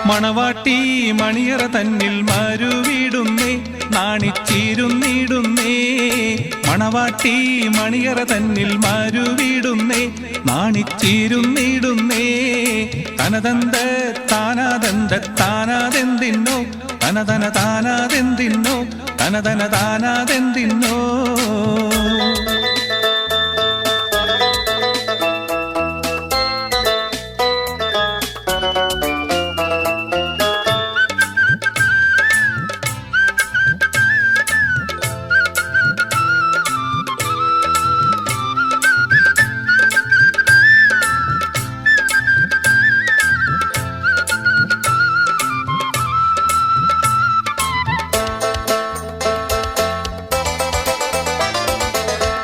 മണവാട്ടി മണിയറ തന്നിൽ മരുവിടുന്നേ നാണിച്ചീരുന്നിടുന്നേ. മണവാട്ടി മണിയറ തന്നിൽ മരുവിടുന്നേ നാണിച്ചീരുന്നിടുന്നേ. തനതന്ത താനാദന്ത താനാതെന്തിന്നോ തനതന താനാതെന്തിന്നോ തനതന താനാതെന്തിന്നോ.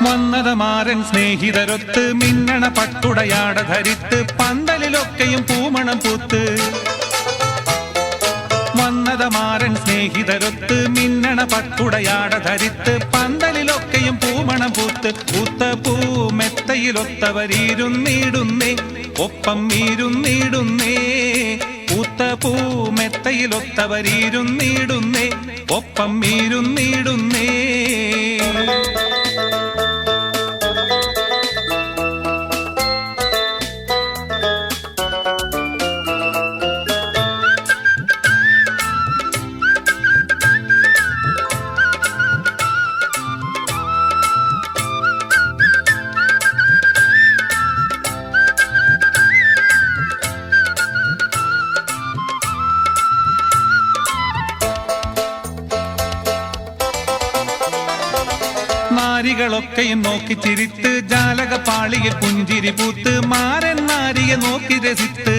വന്നതമാരൻ സ്നേഹിതരൊത്ത് മിന്നണ പട്ടുടയാട ധരിത്ത് പന്തലിലൊക്കെയും പൂമണം പൂത്ത്. വന്നതമാരൻ സ്നേഹിതരൊത്ത് മിന്നണ പട്ടുടയാട ധരിത്ത് പന്തലിലൊക്കെയും പൂമണം പൂത്ത്. പൂത്ത പൂമെത്തയിലൊത്തവരിരുന്നിടുന്നേ ഒപ്പം ഇരുന്നിടുന്നേ. പൂത്ത പൂമെത്തയിലൊത്തവരിരുന്നിടുന്നേ ഒപ്പം ഇരുന്നിടുന്നേ. നാരികളൊക്കെയും നോക്കി ചിരിത്ത് ജാലക പാളിയിൽ പുഞ്ചിരി പൂത്ത് മാരൻ നാരിയെ നോക്കി രസിത്ത്.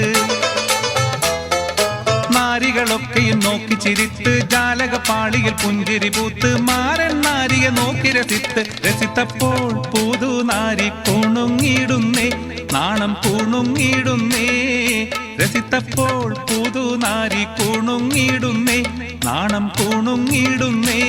നാരികളൊക്കെയും നോക്കി ചിരിത്ത് ജാലക പാളിയിൽ പുഞ്ചിരി പൂത്ത് മാരൻ നാരിയെ നോക്കി രസിത്ത്. രസിത്തപ്പോൾ പൂതു നാരി പൂണുങ്ങിടുന്നേ നാണം പൂണുങ്ങിടുന്നേ. രസിത്തപ്പോൾ പൂതു നാരി പൂണുങ്ങിടുന്നേ നാണം പൂണുങ്ങിടുന്നേ.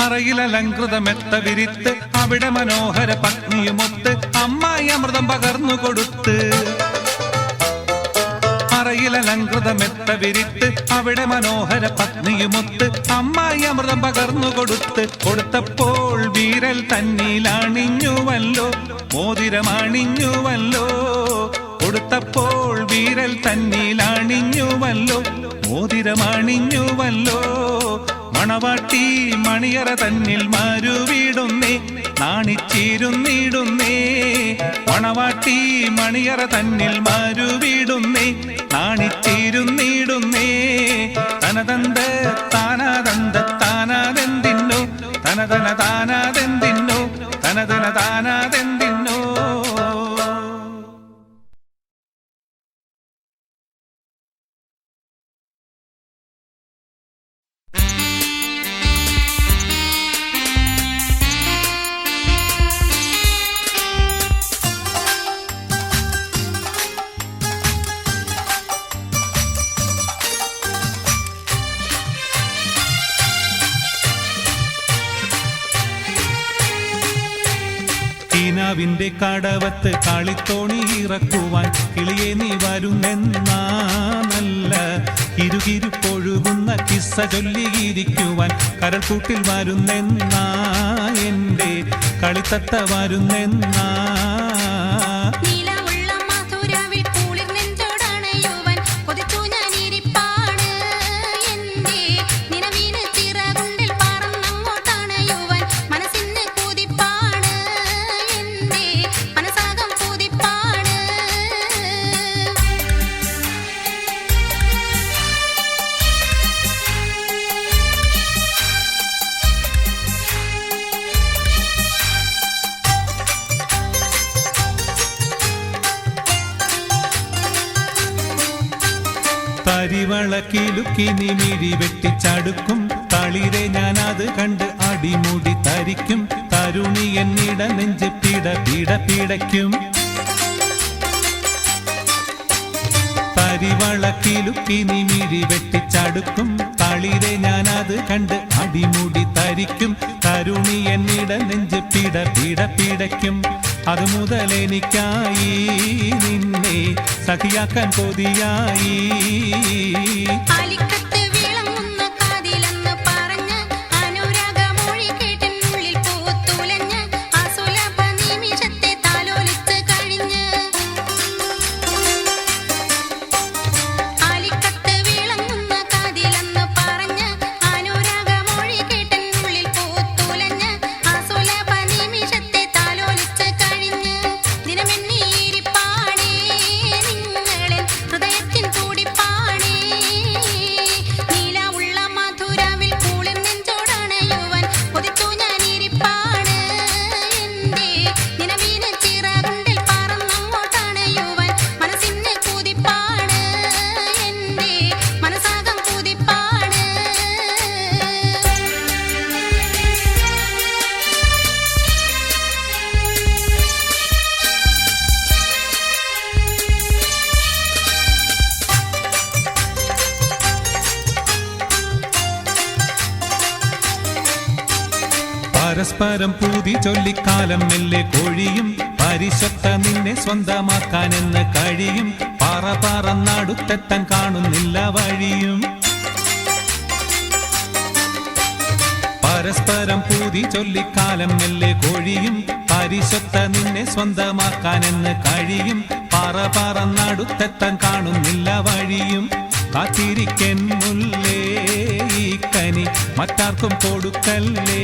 അറയിലലങ്കൃതമെത്ത വിരിത്ത് അവിടെ മനോഹര പത്നിയുമൊത്ത് അമ്മായി അമൃതം പകർന്നു കൊടുത്ത്. അറയിലലങ്കൃതമെത്ത വിരിത്ത് അവിടെ മനോഹര പത്നിയുമൊത്ത് അമ്മായി അമൃതം പകർന്നു കൊടുത്ത്. കൊടുത്തപ്പോൾ വീരൽ തന്നിലണിഞ്ഞുവല്ലോ മോതിരമണിഞ്ഞുവല്ലോ. കൊടുത്തപ്പോൾ വീരൽ തന്നിലണിഞ്ഞുവല്ലോ മോതിരമണിഞ്ഞുവല്ലോ. മണവാട്ടി മണിയറ തന്നിൽ മരുവിടുന്നേ നാണിച്ചിരുന്നിടുന്നേ. മണവാട്ടി മണിയറ തന്നിൽ മരുവിടുന്നേ നാണിച്ചിരുന്നിടുന്നേ. തനതന്ത താനാദന്ത താനാതെന്തിന്നോ തനതന താനാതെന്തിന്നോ തനതന താനാതെന്തിന്നോ. കിനാവിന്റെ കടവത്ത് കളിത്തോണി ഇറക്കുവാൻ കിളിയെ നീ വരുന്നെന്നാ. നല്ല കിരുകിരുപ്പൊഴുകുന്ന കിസ്സ ചൊല്ലിയിരിക്കുവാൻ കരൾക്കൂട്ടിൽ വരുന്നെന്നാ. എന്റെ കളിത്തത്ത വരുന്നെന്നാ. തരിവളക്കിലുക്കി നീ മിഴി വെട്ടിച്ചടുക്കും തളിരെ ഞാനത് കണ്ട് അടിമുടി തരിക്കും തരുണി എന്നിട നെഞ്ച് പിട പിട പിടയ്ക്കും തരിവളക്കിലുക്കി നീ മിഴി വെട്ടിച്ചടുക്കും തളിരെ ഞാനത് കണ്ട് അടിമുടി തരിക്കും തരുണി എന്നിട നെഞ്ച് പിട പിട പിടയ്ക്കും അത് മുതൽ എനിക്കായി നിന്നെ സഖിയാക്കാൻ കൊതിയായി പരസ്പരം പൂതി ചൊല്ലിക്കാലം മെല്ലെ കൊഴിയും പരിശത്ത നിന്നെ സ്വന്തമാക്കാനെന്ന് കഴിയും പാറ പറന്നടുത്തെത്താൻ കാണുന്നില്ല വഴിയും പരസ്പരം പൂതി ചൊല്ലിക്കാലം മെല്ലെ കൊഴിയും പരിശത്ത നിന്നെ സ്വന്തമാക്കാനെന്ന് കഴിയും പാറ പറന്നടുത്തെത്താൻ കാണുന്നില്ല വഴിയും കാത്തിരിക്കൻ മുല്ലേ ഈ കനി മറ്റാർക്കും കൊടുക്കല്ലേ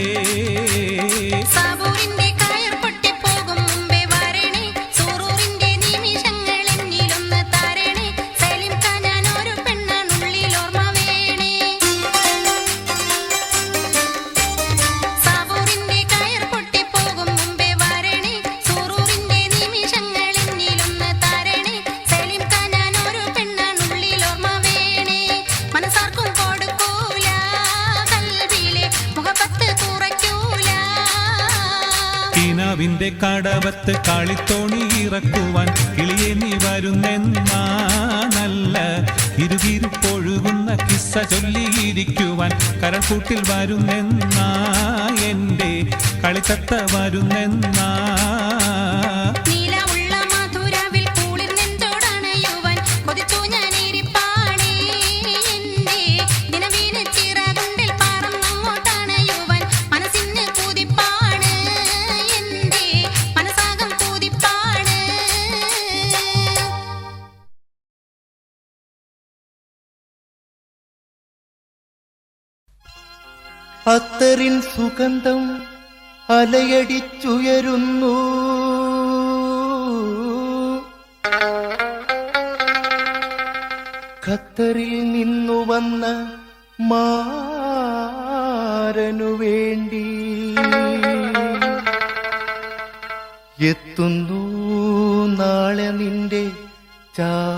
ിന്റെ കടവത്ത് കളിത്തോണി ഇറക്കുവാൻ കിളിയെ നീ വരുന്നെന്നാ നല്ല ഇരുകിരുപ്പൊഴുകുന്ന കിസ്സ ചൊല്ലിയിരിക്കുവാൻ കരക്കൂട്ടിൽ വരുന്നെന്നാ എന്റെ കളിത്തത്ത വരുന്നെന്നാ അത്തറിൻ സുഗന്ധം അലയടിച്ചുയരുന്നു ഖത്തറിൽ നിന്നു വന്ന മാരനു വേണ്ടി എത്തുന്നു നാളെ നിന്റെ ചാരത്ത്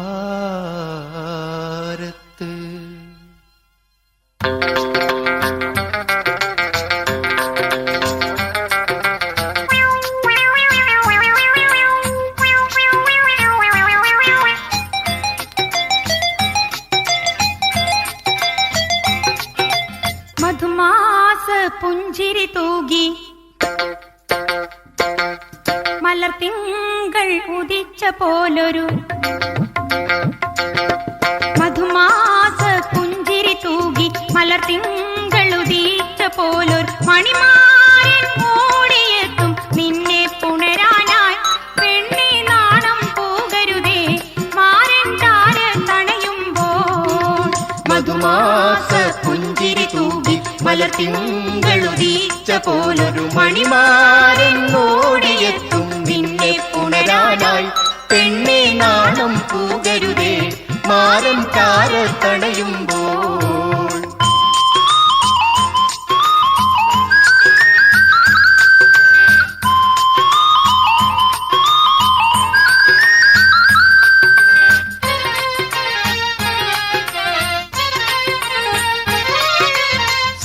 പുഞ്ചിരി തൂകി മലർത്തിങ്കൾ ഉദിച്ച പോലൊരു മധുമാസ പുഞ്ചിരി തൂകി മലർത്തിങ്കൾ ഉദിച്ച പോലൊരു മണിമാരൻ ഓടിയെത്തും നിന്നെ പുണരാനായി പെണ്ണെ നാണം പോകരുതേ മാരൻ താര തണയുമ്പോൾ മധുമാസ പുഞ്ചിരി തൂകി മലർത്തിങ്കളുദിച്ച പോലൊരു മണിമാരൻ ഓടിയെത്തും നിന്നെ പുണരാനായി പെണ്ണെ നാണം പോകരുതേ മാരൻ താര തണയുമ്പോൾ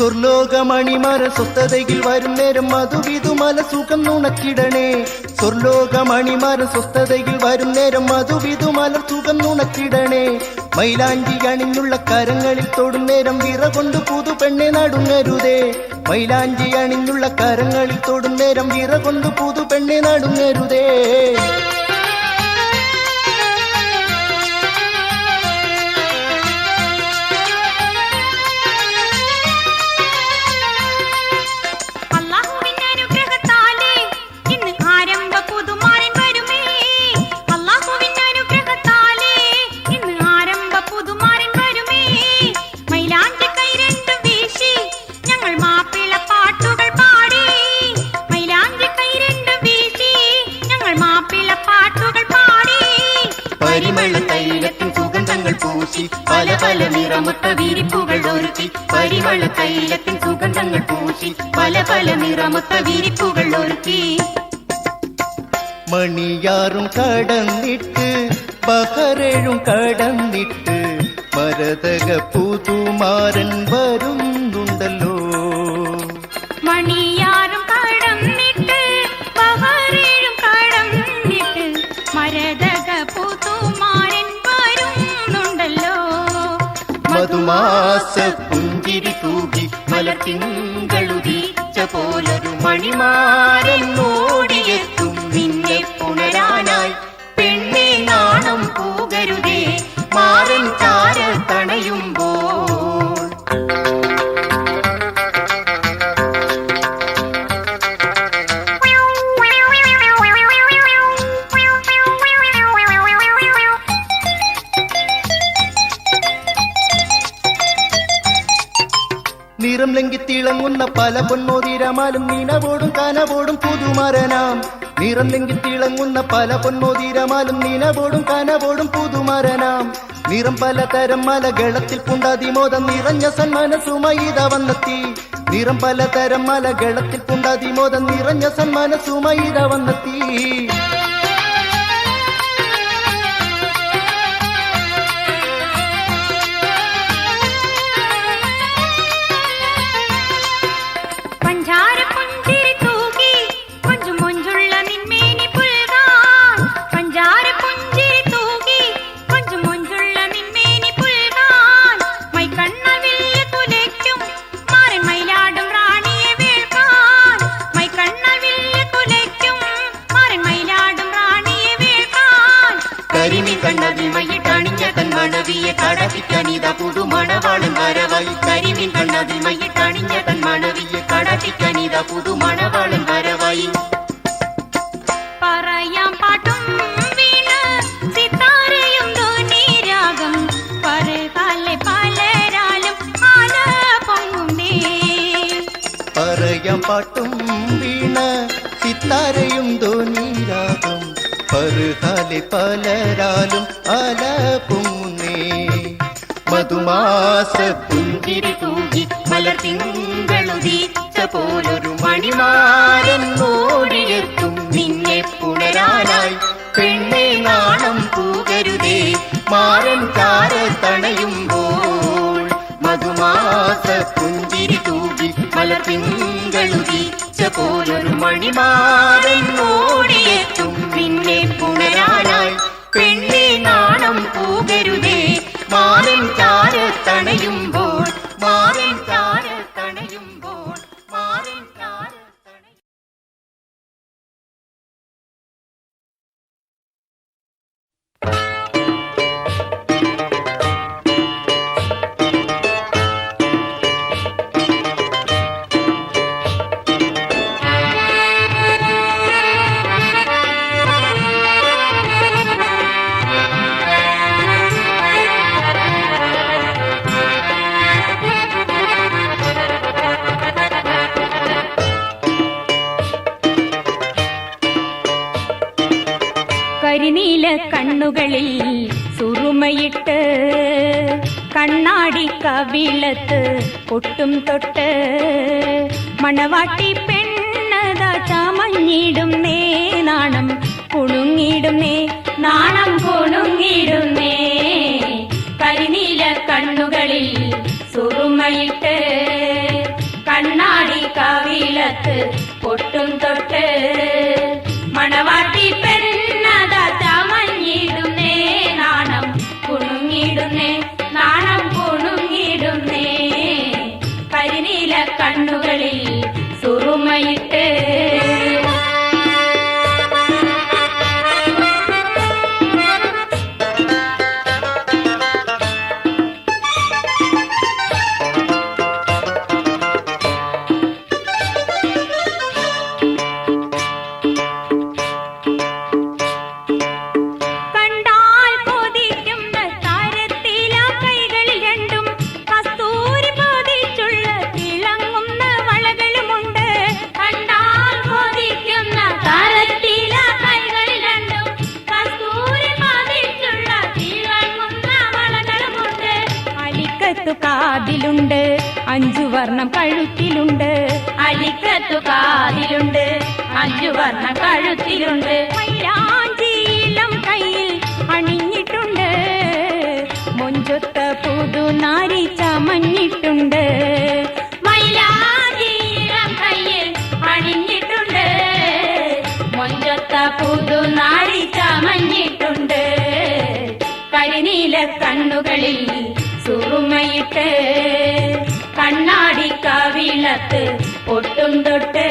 സ്വർലോകമണിമാര സ്വസ്ഥതയിൽ വരും നേരം മധുവിധുമല സുഖം നുണക്കിടണേ. സ്വർലോകമണിമാര സ്വസ്ഥതയിൽ വരും നേരം മധുവിധുമല സുഖം നുണക്കിടണേ. മൈലാഞ്ചി അണിഞ്ഞുള്ള കരങ്ങളിൽ തൊടും നേരം വിറ കൊണ്ട് പുതു പെണ്ണെ നടുങ്ങരുതേ. മൈലാഞ്ചി അണിഞ്ഞുള്ള കരങ്ങളിൽ തൊടും നേരം വിറ കൊണ്ട് പുതു പെണ്ണെ നടുങ്ങരുതേ. പരിമളത്തൈലത്തിൻ സുഗന്ധങ്ങൾ പൂശി പല പല നിറമൊത്ത വിരിപ്പുകൾ ഒരുക്കി. പരിമളത്തൈലത്തിൻ സുഗന്ധങ്ങൾ പൂശി പല പല നിറമൊത്ത വിരിപ്പുകൾ ഒരുക്കി. മണിയാറും കടന്നിട്ട് ബഹറേഴും കടന്നിട്ട് മരതക പുതുമാരൻ വരുന്നുണ്ടല്ലോ. മണിയാറും കടന്നിട്ട് ബഹറേഴും കടന്നിട്ട് മരതക പുതുമാരൻ വരുന്നുണ്ടല്ലോ. മധുമാസ പുഞ്ചിരി തൂകി മലർത്തിങ്കളുദിച്ച പോലൊരു മണിമാരൻ ഓടിയെത്തും നിന്നെ പുണരാനായി. പെണ്ണെ നാണം പോകരുതേ മാരൻ ചാര തണയുമ്പോൾ. നിറം ലംഘിത്തിളങ്ങുന്ന പല പൊന്നോതിരമാലും നിനവോടും കനവോടും പുതുമരനാം. നിറം ലംഘിത്തിളങ്ങുന്ന പല പൊന്നോതിരമാലും നിനവോടും കനവോടും പുതുമരനാം. നിറം പലതരം മലകളത്തിൽ പുണ്ടാതിമോദം നിറഞ്ഞ സന്മനസുമായി ഇത വന്നെത്തി. നിറം പലതരം മലകളത്തിൽ പുണ്ടാതിമോദം നിറഞ്ഞ സന്മനസുമായി ഇത വന്നെത്തി. കണ്ണതിമയിട്ടണിഞ്ഞ തന്മണവിയെ കടത്തിക്കനിത പുതുമണവാളും വരവായി. കരിമിൻ കണ്ണതിമയിട്ടണിഞ്ഞ തന്മണവിയെ കടത്തിക്കനിത പുതുമണവാളും വരവായി. പറയാം പാട്ടും വീണ് സിത്താരയും ധ്വനിരാഗം പരകാലെ പലരാലും ആല പൊങ്ങുന്നേ. പറയാം പാട്ടും വീണ സിത്താരയും ധ്വനിരാഗം പരകാലെ പലരാലും ആല പൊങ്ങുന്നേ. മധുമാസ പുഞ്ചിരി തൂകി മലർത്തിങ്കളുദിച്ച പോലൊരു മണിമാരൻ ഓടിയെത്തും നിന്നെ പുണരാനായി. പെണ്ണെ നാണം പൂകരുതേ മാരൻ ചാര തണയുമ്പോൾ. മധുമാസ പുഞ്ചിരി തൂകി മലർത്തിങ്കളുദിച്ച പോലൊരു മണിമാരൻ ഓടിയെത്തും നിന്നെ പുണരാനായി. പെണ്ണെ നാണം പൂകരുതേ മാരൻ ചാര തണയുമ്പോൾ. മാരൻ ചാര തണയുമ്പോൾ. മാരൻ ചാര തണയുമ്പോൾ. കരിനീല കണ്ണുകളിൽ സുറുമയിട്ട് കണ്ണാടി കവിളത്ത് പൊട്ടും തൊട്ട് മണവാട്ടി പെണ്ണതാ ചമഞ്ഞിടും നേ. നാണം കുണുങ്ങിടും നേ. നാണം കുണുങ്ങിടും നേ. കരിനീല കണ്ണുകളിൽ സുറുമയിട്ട് കവിളത്ത് പൊട്ടും തൊട്ട് മണവാട്ടി പെണ്ണതാ ചമഞ്ഞിടുന്നേ നാണം കുണുങ്ങിടുന്നേ നാണം കുണുങ്ങിടുന്നേ കരിനീല കണ്ണുകളിൽ സുറുമയിട്ട് കാതിലുണ്ട് 5 വർണ്ണം കഴുത്തിലുണ്ട് അലിക്കത്തു കാതിലുണ്ട് 5 വർണ്ണം കഴുത്തിലുണ്ട് മൈലാഞ്ചിയിളം കയ്യിൽ അണിഞ്ഞിട്ടുണ്ട് മൊഞ്ചൊത്ത പുതുനാരി ചമഞ്ഞിട്ടുണ്ട് മൈലാഞ്ചിയിളം കയ്യിൽ അണിഞ്ഞിട്ടുണ്ട് മൊഞ്ചൊത്ത പുതുനാരി ചമഞ്ഞിട്ടുണ്ട് കരിനീല കണ്ണുകളിൽ സുറുമയിട്ട് കണ്ണാടി കവിളത്ത് പൊട്ടും തൊട്ട്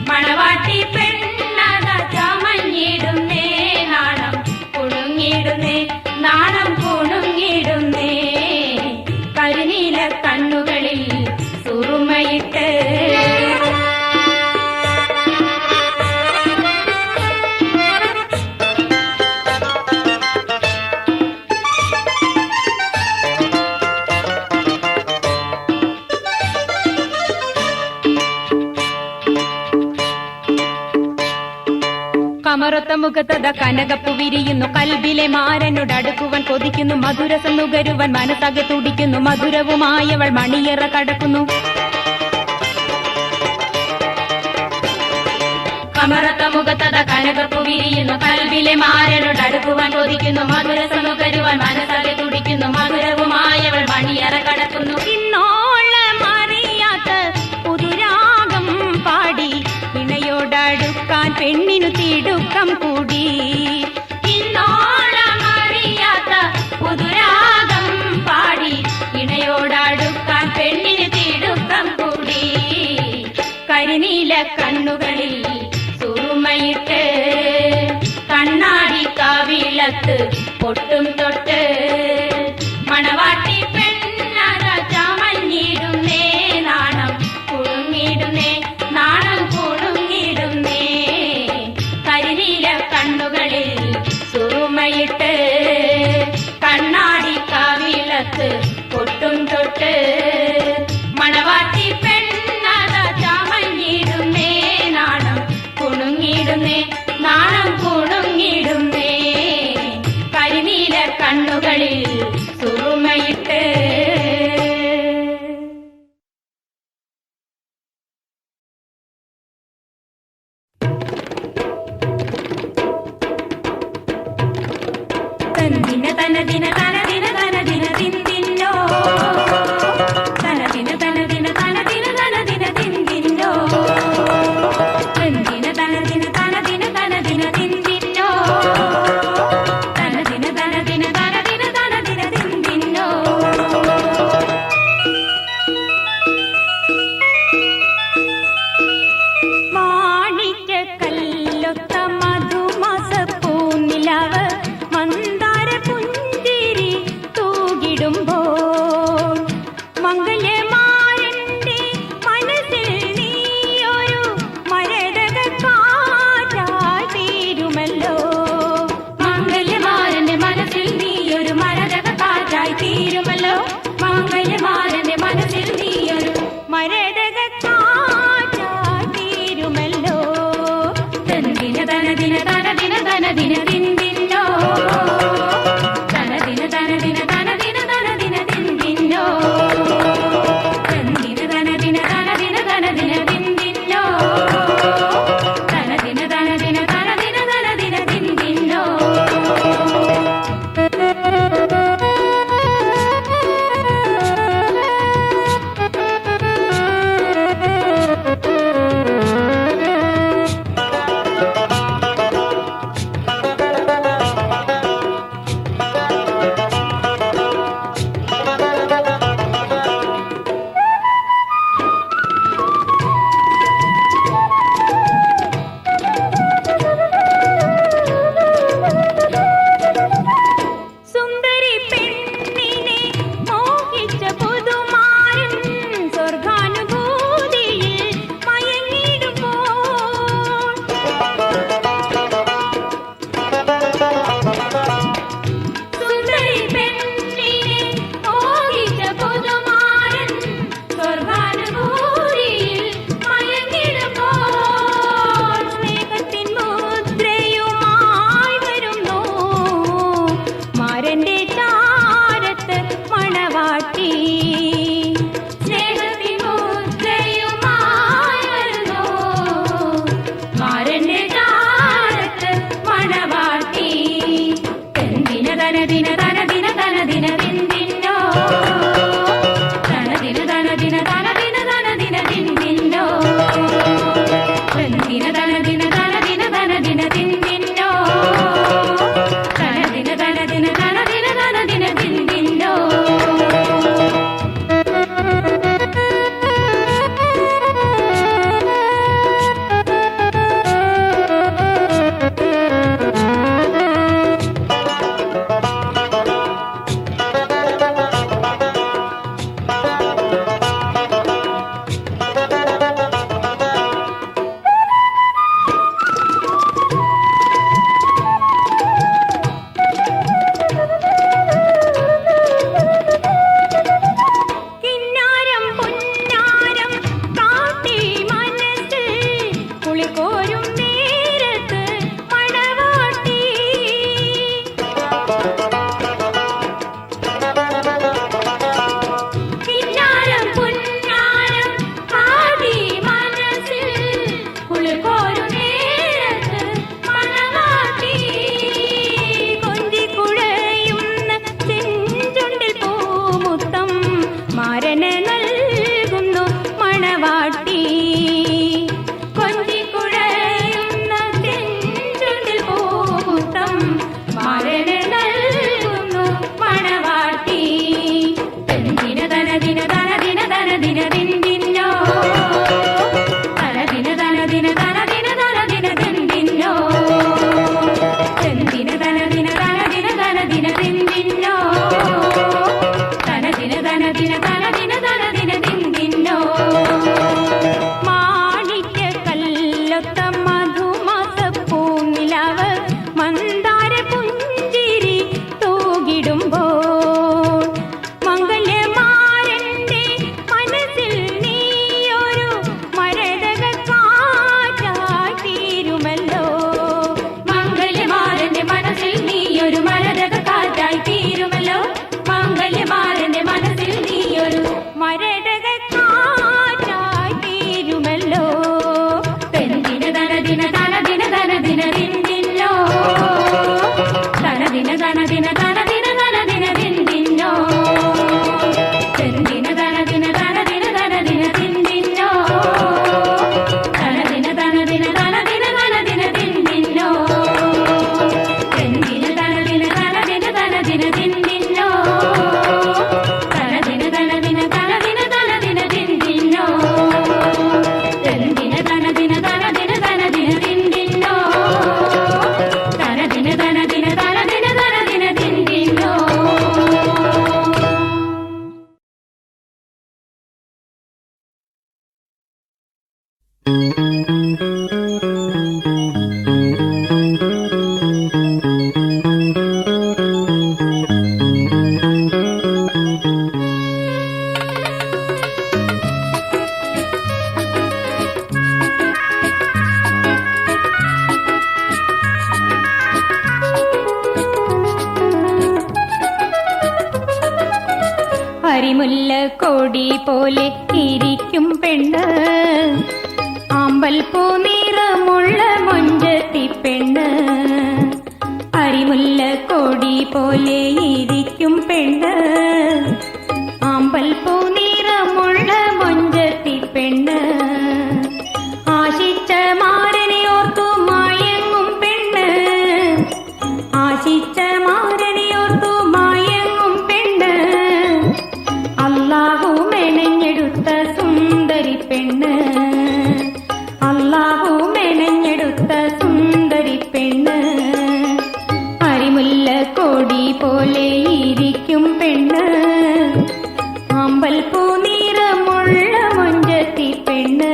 മണവാട്ടി പെണ്ണത ചമഞ്ഞിടുന്നേ നാണം കുണുങ്ങിടുന്നേ നാണം കുണുങ്ങിടുന്നേ കരിനീല കണ്ണുകളിൽ സുറുമയിട്ട് കമറത്ത മുഖത്തത കനകപ്പു വിരിയുന്നു കൽബിലെ മാരനോട് അടുക്കുവാൻ കൊതിക്കുന്നു മധുരസം നുകരുവാൻ മനസ്സകെ തുടിക്കുന്നു മധുരവുമായവൾ മണിയറ കടക്കുന്നു കമറത്ത മുഖത്തത കനകപ്പു വിരിയുന്നു കൽബിലെ മാരനോട് അടുക്കുവാൻ കൊതിക്കുന്നു മധുരസം നുകരുവാൻ മനസ്സകെ തുടിക്കുന്നു മധുരവുമായവൾ മണിയറ കടക്കുന്നു ഇന്നോളമറിയാത്ത പുതുരാഗം പാടി ഇണയോടടുക്കാൻ പെണ്ണിനു തിടുക്കം കൂടി ഇന്നോളമറിയാത്ത പുതുരാഗം പാടി ഇണയോടടുക്കാൻ പെണ്ണിനു തിടുക്കം കൂടി കരിനീല കണ്ണുകളിൽ സുറുമയിട്ട് കണ്ണാടി കവിളത്ത് പൊട്ടും തൊട്ട് മണവാട്ടി പെണ്ണത ചമഞ്ഞിടുന്നേ നാണം കുണുങ്ങിടുന്നേ നാണം കുണുങ്ങിടുന്നേ കരിനീല കണ്ണുകളിൽ സുറുമയിട്ട് കണ്ണാടി കവിളത്ത് പൊട്ടും തൊട്ട് മണവാട്ടി പെണ്ണത ചമഞ്ഞിടുന്നേ നാണം കുണുങ്ങിടുന്നേ നാണം കുണുങ്ങിടുന്നേ കരിനീല കണ്ണുകളിൽ സുറുമയിട്ട് തനദിന തനദിന തനദിന തനദിന തിന്തിന്നോ തനദിന തനദിന തനദിന തനദിന തിന്തിന്നോ തനദിന തനദിന തനദിന തനദിന തിന്തിന്നോ തനദിന തനദിന തനദിന തനദിന തിന്തിന്നോ മാണിക്യ കല്ലൊത്ത മധുമാസപ്പൂനിലാവ് മന്ദാര പുഞ്ചിരി തൂകിടുമ്പോൾ മംഗല്യമാരന്റെ മനസ്സിൽ നീയൊരു മരതക കാറ്റായി തീരുമല്ലോ മംഗല്യമാരന്റെ മനസ്സിൽ നീയൊരു മരതക കാറ്റായി തീരുമല്ലോ മംഗല്യമാരന്റെ മനസ്സിൽ നീയൊരു മരതക കാറ്റായി തീരുമല്ലോ തനദിന തനദിന തനദിന തനദിന തിന്തിന്നോ തനദിന തനദിന തനദിന തനദിന തിന്തിന്നോ തനദിന തനദിന തനദിന തനദിന തിന്തിന്നോ തനദിന തനദിന തനദിന തനദിന തിന്തിന്നോ അരിമുല്ല കൊടി പോലെ ഇരിക്കും പെണ്ണ്, ആമ്പൽ പൂ നിറമുള്ള മൊഞ്ചത്തി പെണ്ണ്. അരിമുല്ല കൊടി പോലെ ഇരിക്കും പെണ്ണ്, ആമ്പൽ പൂ നിറമുള്ള മൊഞ്ചത്തി പെണ്ണ്. ആശിച്ച മാരനെ ഓർത്തു മയങ്ങും പെണ്ണ്, ആശിച്ച മാരനെ ഓർത്തു മയങ്ങും പെണ്ണ്. അല്ലാഹു മെനഞ്ഞെടുത്ത സുന്ദരി പെണ്ണ്, അല്ലാഹു മെനഞ്ഞെടുത്ത സുന്ദരി പെണ്ണ്. അരിമുല്ല കൊടി പോലെ ഇരിക്കും പെണ്ണ്, ആമ്പൽ പൂ നിറമുള്ള മൊഞ്ചത്തി പെണ്ണ്.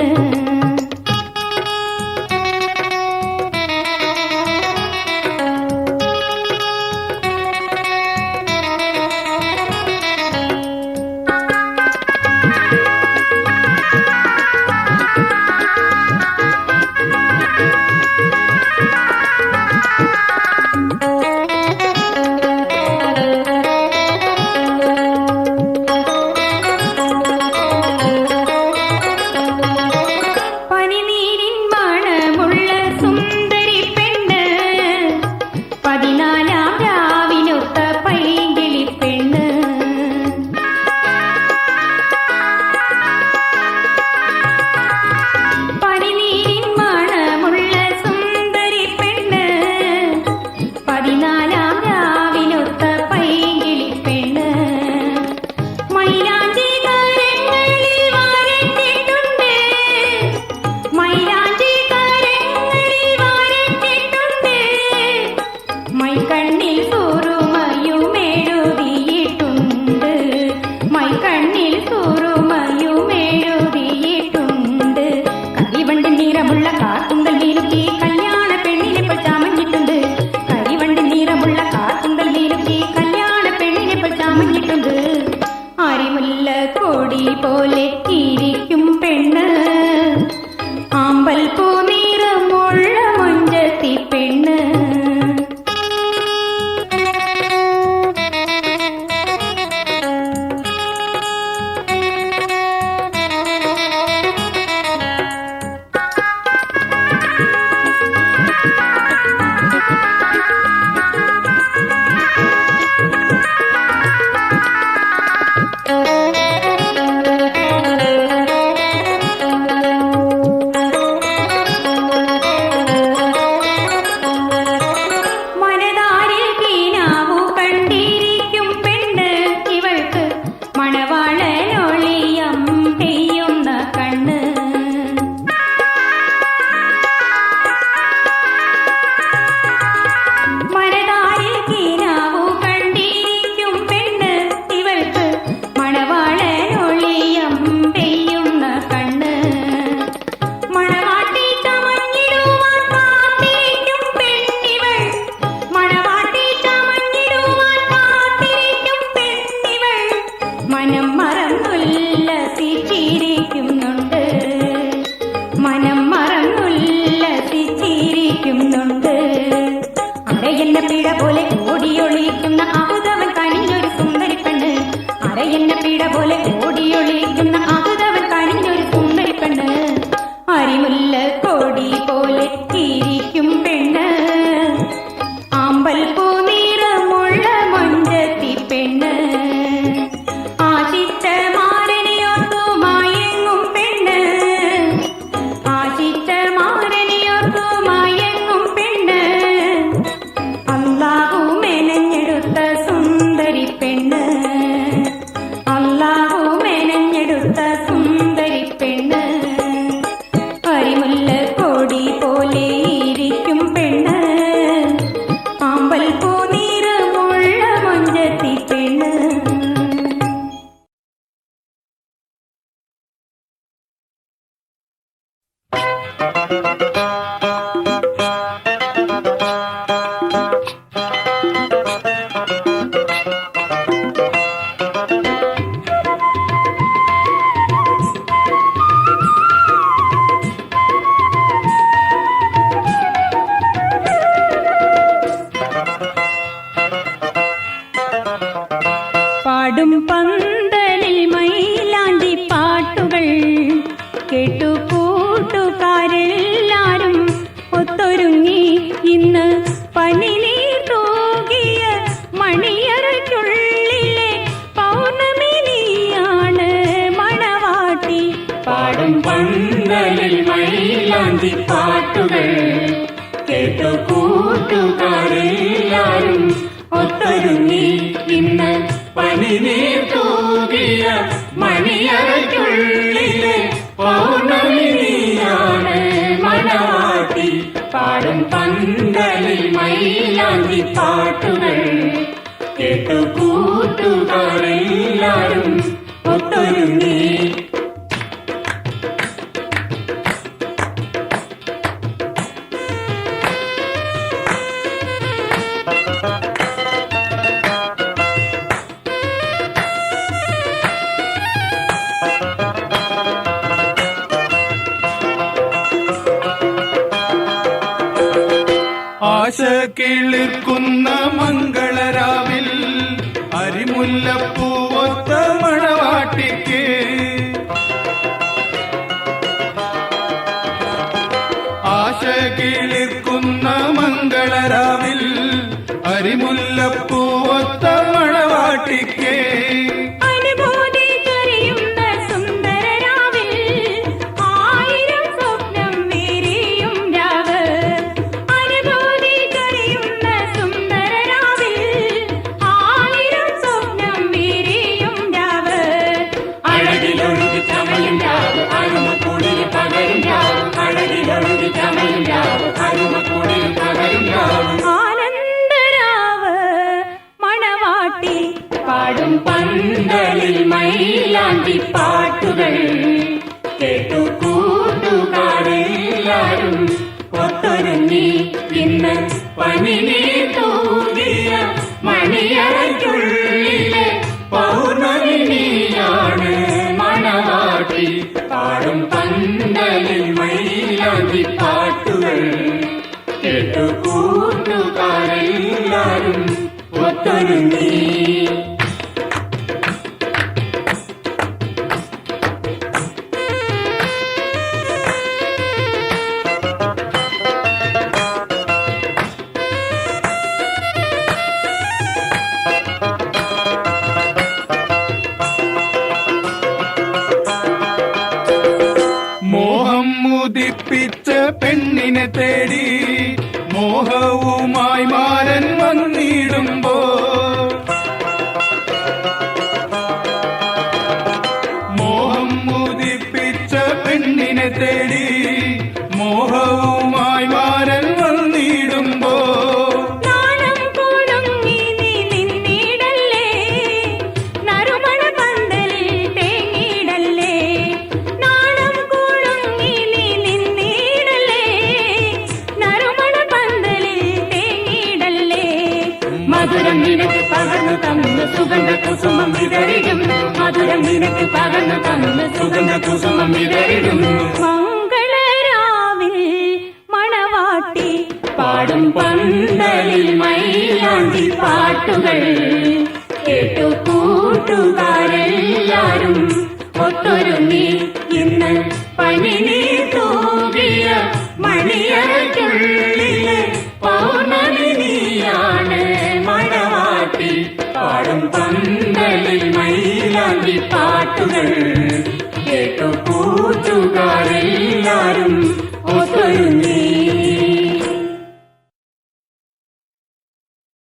പോലെ ഇരിക്കും പെണ്ണ്, ആമ്പൽ പൂ നിറമുള്ള മൊഞ്ചത്തി പെണ്ണ്. അരയെന്ന പീഡ പോലെ ഓടിയൊളിക്കുന്ന അഹുതവൻ കനിഞ്ഞൊരു സുന്ദരി പെണ്ണ്, അരയെന്ന പീഡ പോലെ ഓടിയൊളിക്കുന്ന അഹുതവൻ കനിഞ്ഞൊരു സുന്ദരി പെണ്ണ്. അരിമുല്ല കൊടി പോലെ ഇരിക്കും പെണ്ണ്, ആമ്പൽ പൂ നിറമുള്ള മൊഞ്ചത്തി പെണ്ണ്. ആശിച്ച മാരനെയോർത്തു മയങ്ങും പെണ്ണ്, ആശിച്ച മാരനെയോർത്തു മയങ്ങും പെണ്ണ്. അല്ലാഹു മെനഞ്ഞെടുത്ത സുന്ദരി പെണ്ണ്, അല്ലാഹു മെനഞ്ഞെടുത്ത സുന്ദരി പെണ്ണ്. അരിമുല്ല കൊടി പോലെ ഇരിക്കും പെണ്ണ്, ആമ്പൽ പൂ നിറമുള്ള മൊഞ്ചത്തി പെണ്ണ്. പാടും പന്തലിൽ കേട്ടു കൂട്ടുകാരെല്ലാരും ഒത്തൊരുങ്ങി ഇന്ന് പനിനീർ തൂകിയ മണിയറയ്ക്കുള്ളിലെ പൗർണമിനിയാണ് മണവാട്ടി. പാടും പന്തലിൽ മൈലാഞ്ചി പാട്ടുകൾ കേട്ടു കൂട്ടുകാരെല്ലാരും ഒത്തൊരുങ്ങി ഇന്ന് പനിനീർ തൂകിയ മണിയറയ്ക്കുള്ളിലെ പൗർണമിനിയാണ് മണവാട്ടി. പാടും പന്തലിൽ മൈലാഞ്ചി പാട്ടുകൾ കേട്ടു കൂട്ടുകാരെല്ലാരും ഒത്തൊരുങ്ങി. ആശ കിളിർക്കുന്ന മംഗളരാവിൽ അരിമുല്ലപ്പൂവൊത്ത മണവാട്ടിക്ക് ആശ കിളിർക്കുന്ന മംഗളരാവിൽ അരിമുല്ലപ്പൂവൊത്ത മണവാട്ടിക്ക് അനുഭൂതി ചൊരിയുന്ന സുന്ദരരാവിൽ ആയിരം സ്വപ്നം വിരിയും രാവ്. അനുഭൂതി ചൊരിയുന്ന സുന്ദരരാവിൽ ആയിരം സ്വപ്നം വിരിയും രാവ്. അഴകിലൊഴുകി ചമയും രാവ് അരുമക്കൂടിൽ പകരും രാവ്. അഴകിലൊഴുകി ചമയും രാവ് അരുമക്കൂടിൽ പകരും രാവ്. ആനന്ദരാവ് മണവാട്ടി. പാടും പന്തലിൽ മൈലാഞ്ചി പാട്ടുകൾ കേട്ടു കൂട്ടുകാരെല്ലാരും ഒത്തൊരുങ്ങി ഇന്ന് പനിനീർ തൂകിയ മണിയറയ്ക്കുള്ളിലെ പൗർണമിനിയാണ് മണവാട്ടി. പാടും പന്തലിൽ മൈലാഞ്ചി പാട്ടുകൾ കേട്ടു കൂട്ടുകാരെല്ലാരും ഒത്തൊരുങ്ങി. മോഹം മുദിപ്പിച്ച പെണ്ണിനെ തേടി മോഹവുമായി മാരൻ വന്നിടുമ്പോ മോഹം മുദിപ്പിച്ച പെണ്ണിനെ തേടി മോഹവുമായി മാരൻ വന്നിടുമ്പോ നാണം കുലുങ്ങി നീ നിന്നിടല്ലേ നറുമണ പന്തലിൽ തേങ്ങിടല്ലേ. നാണം കുലുങ്ങി നീ നിന്നിടല്ലേ നറുമണ പന്തലിൽ തേങ്ങിടല്ലേ. മധുരം നിനക്ക് പകർന്നു തന്നു സുഗന്ധ കുസുമം വിതറിടും. മധുരം നിനക്ക് പകർന്നു തന്നു സുഗന്ധ കുസുമം വിതറിടും. മംഗളരാവിൽ മണവാട്ടി. പാടും പന്തലിൽ മൈലാഞ്ചി പാട്ടുകൾ കേട്ടു കൂട്ടുകാരെല്ലാരും ഒത്തൊരുങ്ങി ഇന്ന് പനിനീർ തൂകിയ മണിയറയ്ക്കുള്ളിലെ പൗർണമിനിയാണ് മണവാട്ടി. പാടും പന്തലിൽ മൈലാഞ്ചി പാട്ടുകൾ കേട്ടു കൂട്ടുകാരെല്ലാരും ഒത്തൊരുങ്ങി.